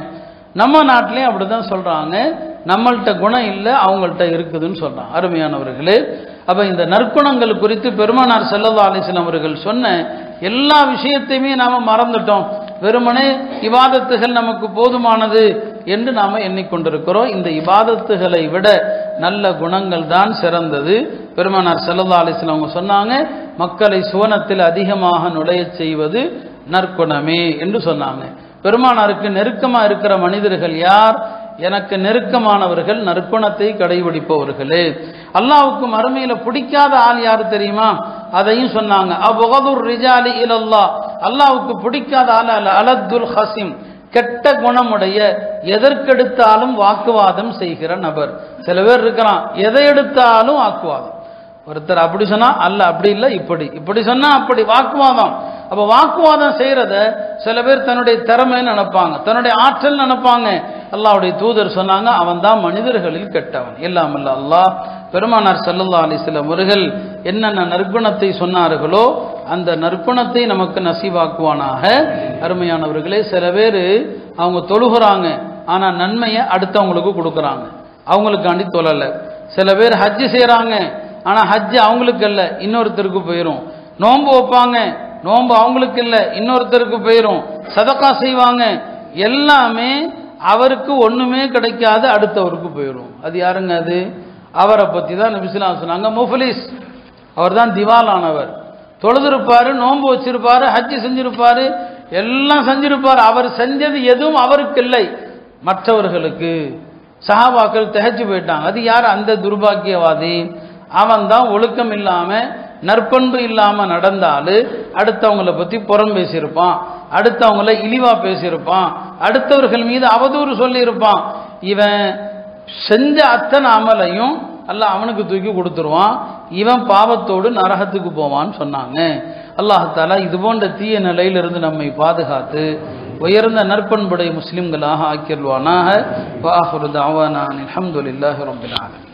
நம்ம நாட்டிலையும் அப்படிதான் சொல்றாங்க, நம்மள்கிட்ட குணம் இல்லை அவங்கள்ட்ட இருக்குதுன்னு சொல்றாங்க. அருமையானவர்களே, அப்ப இந்த நற்குணங்கள் குறித்து பெருமானார் ஸல்லல்லாஹு அலைஹி வஸல்லம் அவர்கள் சொன்ன எல்லா விஷயத்தையுமே நாம மறந்துட்டோம். வெறுமனே இபாதத்துகள் நமக்கு போதுமானது என்று நாம எண்ணிக்கொண்டிருக்கிறோம். இந்த இபாதத்துகளை விட நல்ல குணங்கள் தான் சிறந்தது. பெருமானார் ஸல்லல்லாஹு அலைஹி வஸல்லம் அவங்க சொன்னாங்க, மக்களை சுவனத்தில் அதிகமாக நுழைய செய்வது நற்குணமே என்று சொன்னாங்க. பெருமானாருக்கு நெருக்கமாக இருக்கிற மனிதர்கள் யார்? எனக்கு நெருக்கமானவர்கள், நற்குணத்தை கடைபிடிப்பவர்களே. அல்லாஹ்வுக்கு மறுமையில் பிடிக்காத ஆள் யாரு தெரியுமா? அதையும் சொன்னாங்க. அபுகதுர் ரிஜாலி இலல்லாஹ், அல்லாஹ்வுக்கு பிடிக்காத ஆள் அல்ல, அலத்துல் ஹசிம், கெட்ட குணமுடைய, எதற்கெடுத்தாலும் வாக்குவாதம் செய்கிற நபர். சில பேர் இருக்கிறான், எதை எடுத்தாலும் வாக்குவாதம். ஒருத்தர் அப்படி சொன்னா அல்ல, அப்படி இல்லை, இப்படி சொன்னா அப்படி, வாக்குவாதம். அப்ப வாக்குவாதம் செய்யறத சில பேர் தன்னுடைய திறமைன்னு நினைப்பாங்க, தன்னுடைய ஆற்றல் நினைப்பாங்க. அல்லாஹ்வுடைய தூதர் சொன்னாங்க, அவன் தான் மனிதர்களில் கெட்டவன். எல்லாம் அல்ல அல்லாஹ் பெருமானார் ஸல்லல்லாஹு அலைஹி வஸல்லம் அவர்கள் என்னென்ன நற்குணத்தை சொன்னார்களோ அந்த நற்குணத்தை நமக்கு நசீவாக்குவானாக. அருமையானவர்களே, சில பேர் அவங்க தொழுகிறாங்க, ஆனா நன்மையை அடுத்தவங்களுக்கு கொடுக்குறாங்க, அவங்களுக்காண்டி தொழல. சில பேர் ஹஜ்ஜு செய்யறாங்க, ஆனா ஹஜ்ஜு அவங்களுக்கு இல்லை, இன்னொருத்தருக்கு போயிடும். நோன்பு வைப்பாங்க, நோன்பு அவங்களுக்கு இல்லை, இன்னொருத்தருக்கு போயிடும். சதக்கா செய்வாங்க, எல்லாமே அவருக்கு ஒண்ணுமே கிடைக்காது, அடுத்தவருக்கு போயிடும். அது யாருங்க? அது அவரை பத்தி தான் நபி ஸல்லல்லாஹு அலைஹி வஸல்லம் சொன்னாங்க, முஃப்லிஸ். அவர் தான் திவாலானவர். தொழுதிருப்பாரு, நோன்பு வச்சிருப்பாரு, ஹஜ்ஜு செஞ்சிருப்பாரு, எல்லாம் செஞ்சிருப்பாரு. அவர் செஞ்சது எதுவும் அவருக்கு இல்லை, மற்றவர்களுக்கு. சஹாபாக்கள் திகைச்சு போயிட்டாங்க. அது யார்? அந்த துர்பாக்கியவாதி. அவன் தான் ஒழுக்கம் இல்லாம, நற்பண்பு இல்லாம நடந்தாலு அடுத்தவங்களை பத்தி புறம் பேசியிருப்பான், அடுத்தவங்களை இழிவா பேசியிருப்பான், அடுத்தவர்கள் மீது அவதூறு சொல்லியிருப்பான். இவன் செஞ்ச அத்தனை அமலையும் அல்லாஹ் அவனுக்கு தூக்கி கொடுத்துருவான், இவன் பாவத்தோடு நரகத்துக்கு போவான்னு சொன்னாங்க. அல்லாஹ் தஆலா இது போன்ற தீய நிலையிலிருந்து நம்மை பாதுகாத்து உயர்ந்த நற்பண்புடைய முஸ்லிம்களாக ஆக்கிடுவானாக. வ ஆகிரு தஅவானா அல்ஹம்துலில்லாஹி ரப்பில் ஆலமீன்.